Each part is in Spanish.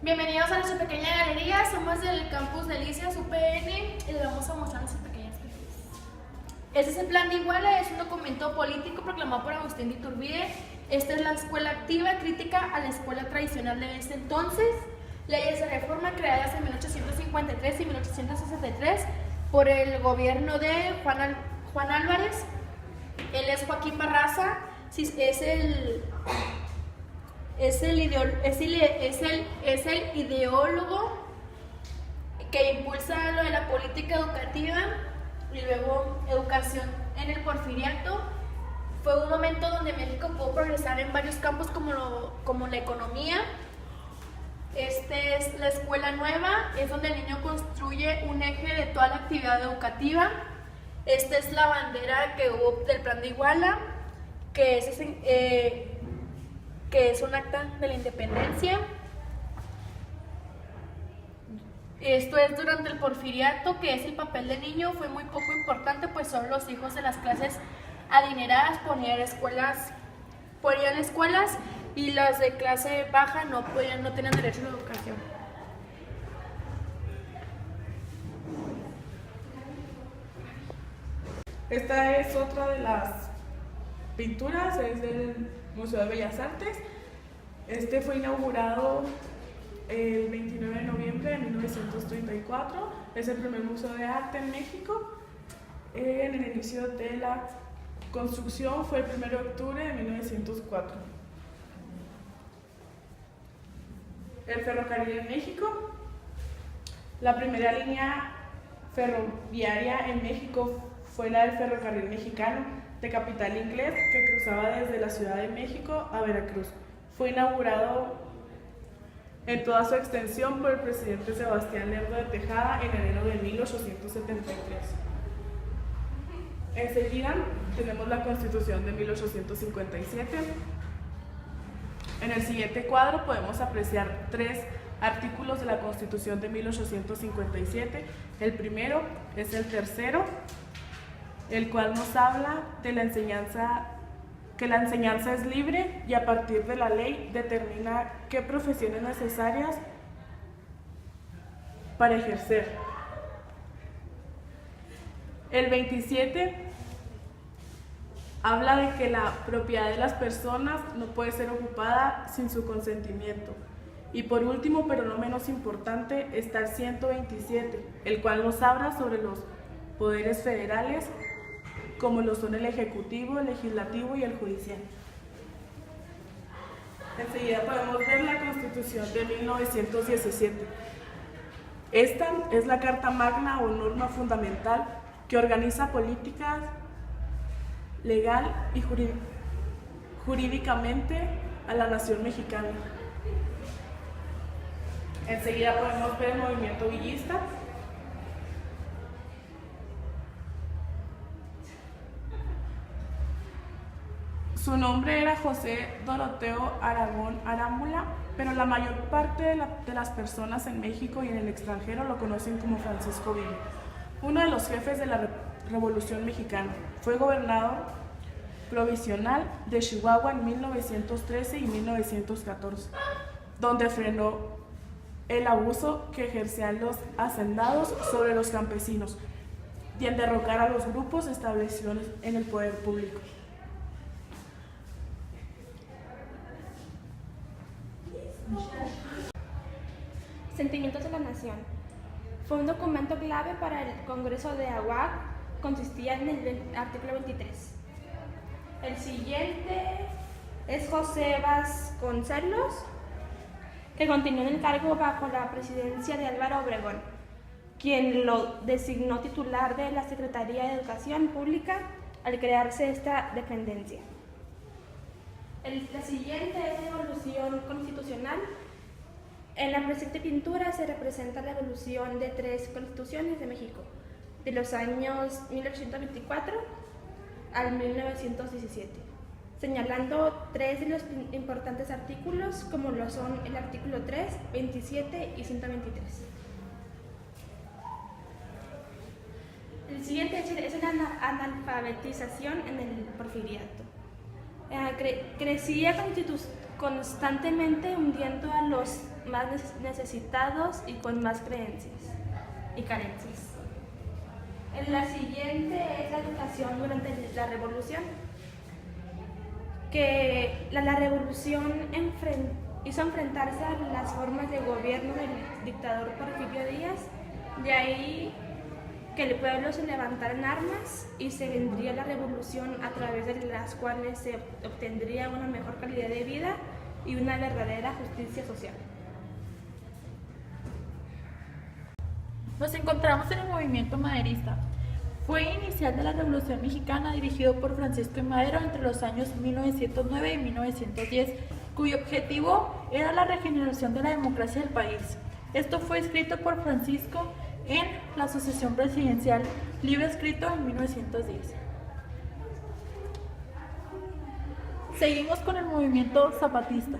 Bienvenidos a nuestra pequeña galería, somos del campus Delicias UPN y les vamos a mostrar nuestras pequeñas pinturas. Este es el Plan de Iguala, es un documento político proclamado por Agustín de Iturbide. Esta es la escuela activa crítica a la escuela tradicional de ese entonces. Leyes de reforma creadas en 1853 y 1863 por el gobierno de Juan Álvarez. Él es Joaquín Barraza, es el ideólogo que impulsa lo de la política educativa y luego educación en el Porfiriato. Fue un momento donde México pudo progresar en varios campos como la economía. Esta es la escuela nueva, es donde el niño construye un eje de toda la actividad educativa. Esta es la bandera que hubo del Plan de Iguala, que es un acta de la independencia. Esto es durante el Porfiriato, que es el papel del niño, fue muy poco importante, pues solo los hijos de las clases adineradas ponían escuelas y las de clase baja no tenían derecho a la educación. Esta es otra de las pinturas, es del Museo de Bellas Artes. Este fue inaugurado el 29 de noviembre de 1934. Es el primer museo de arte en México. En el inicio de la construcción fue el 1 de octubre de 1904. El ferrocarril en México. La primera línea ferroviaria en México fue la del ferrocarril mexicano de capital inglés que cruzaba desde la Ciudad de México a Veracruz. Fue inaugurado en toda su extensión por el presidente Sebastián Lerdo de Tejada en enero de 1873. Enseguida tenemos la Constitución de 1857. En el siguiente cuadro podemos apreciar 3 artículos de la Constitución de 1857. El primero es el tercero, el cual nos habla de la enseñanza, que la enseñanza es libre y a partir de la ley determina qué profesiones necesarias para ejercer. El 27 habla de que la propiedad de las personas no puede ser ocupada sin su consentimiento. Y por último, pero no menos importante, está el 127, el cual nos habla sobre los poderes federales, como lo son el Ejecutivo, el Legislativo y el Judicial. Enseguida podemos ver la Constitución de 1917. Esta es la Carta Magna o norma fundamental que organiza políticas legal y jurídicamente a la nación mexicana. Enseguida podemos ver el movimiento villista. Su nombre era José Doroteo Aragón Arámbula, pero la mayor parte de las personas en México y en el extranjero lo conocen como Francisco Villa, uno de los jefes de la Revolución Mexicana. Fue gobernador provisional de Chihuahua en 1913 y 1914, donde frenó el abuso que ejercían los hacendados sobre los campesinos y en derrocar a los grupos establecidos en el poder público. Sentimientos de la Nación. Fue un documento clave para el Congreso de Aguac, consistía en el artículo 23. El siguiente es José Vasconcelos, que continuó en el cargo bajo la presidencia de Álvaro Obregón, quien lo designó titular de la Secretaría de Educación Pública al crearse esta dependencia. La siguiente es la evolución constitucional. En la presente pintura se representa la evolución de 3 constituciones de México, de los años 1824 al 1917, señalando 3 de los importantes artículos, como lo son el artículo 3, 27 y 123. El siguiente es la analfabetización en el Porfiriato. Crecía constantemente hundiendo a los más necesitados y con más creencias y carencias. La siguiente es la educación durante la Revolución, que la Revolución hizo enfrentarse a las formas de gobierno del dictador Porfirio Díaz, de ahí que el pueblo se levantara en armas y se vendría la revolución a través de las cuales se obtendría una mejor calidad de vida y una verdadera justicia social. Nos encontramos en el movimiento maderista. Fue inicial de la Revolución Mexicana dirigido por Francisco I. Madero entre los años 1909 y 1910, cuyo objetivo era la regeneración de la democracia del país. Esto fue escrito por Francisco en la Asociación Presidencial, libro escrito en 1910. Seguimos con el movimiento zapatista.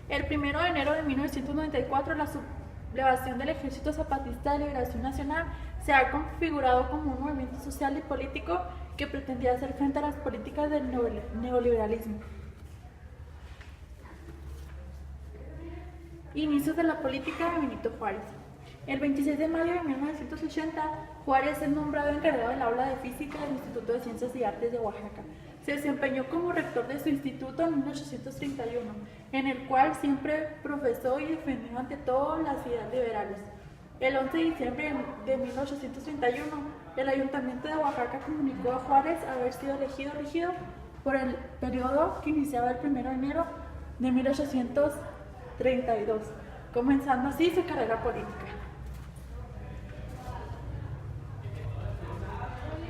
El 1 de enero de 1994, la sublevación del Ejército Zapatista de Liberación Nacional se ha configurado como un movimiento social y político que pretendía hacer frente a las políticas del neoliberalismo. Inicios de la política de Benito Juárez. El 26 de mayo de 1980, Juárez es nombrado encargado del aula de física del Instituto de Ciencias y Artes de Oaxaca. Se desempeñó como rector de su instituto en 1831, en el cual siempre profesó y defendió ante todo las ideas liberales. El 11 de diciembre de 1831, el Ayuntamiento de Oaxaca comunicó a Juárez haber sido elegido regidor por el periodo que iniciaba el 1 de enero de 1832, comenzando así su carrera política.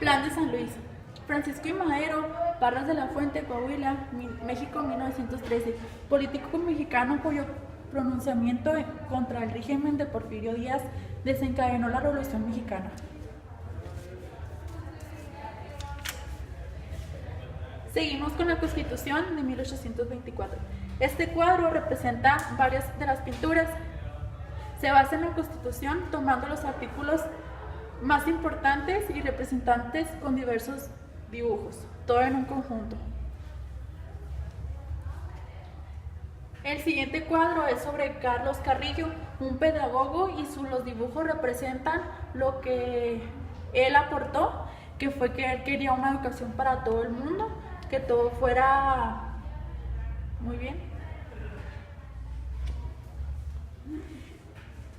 Plan de San Luis. Francisco I. Madero, Parras de la Fuente, Coahuila, México, 1913. Político mexicano cuyo pronunciamiento contra el régimen de Porfirio Díaz desencadenó la Revolución Mexicana. Seguimos con la Constitución de 1824. Este cuadro representa varias de las pinturas. Se basa en la Constitución tomando los artículos más importantes y representantes con diversos dibujos, todo en un conjunto. El siguiente cuadro es sobre Carlos Carrillo, un pedagogo, y los dibujos representan lo que él aportó, que fue que él quería una educación para todo el mundo, que todo fuera muy bien.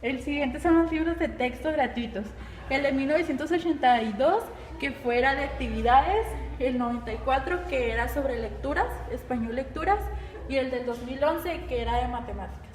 El siguiente son los libros de texto gratuitos. El de 1982, que fuera de actividades, el 94, que era sobre lecturas, español lecturas, y el del 2011, que era de matemáticas.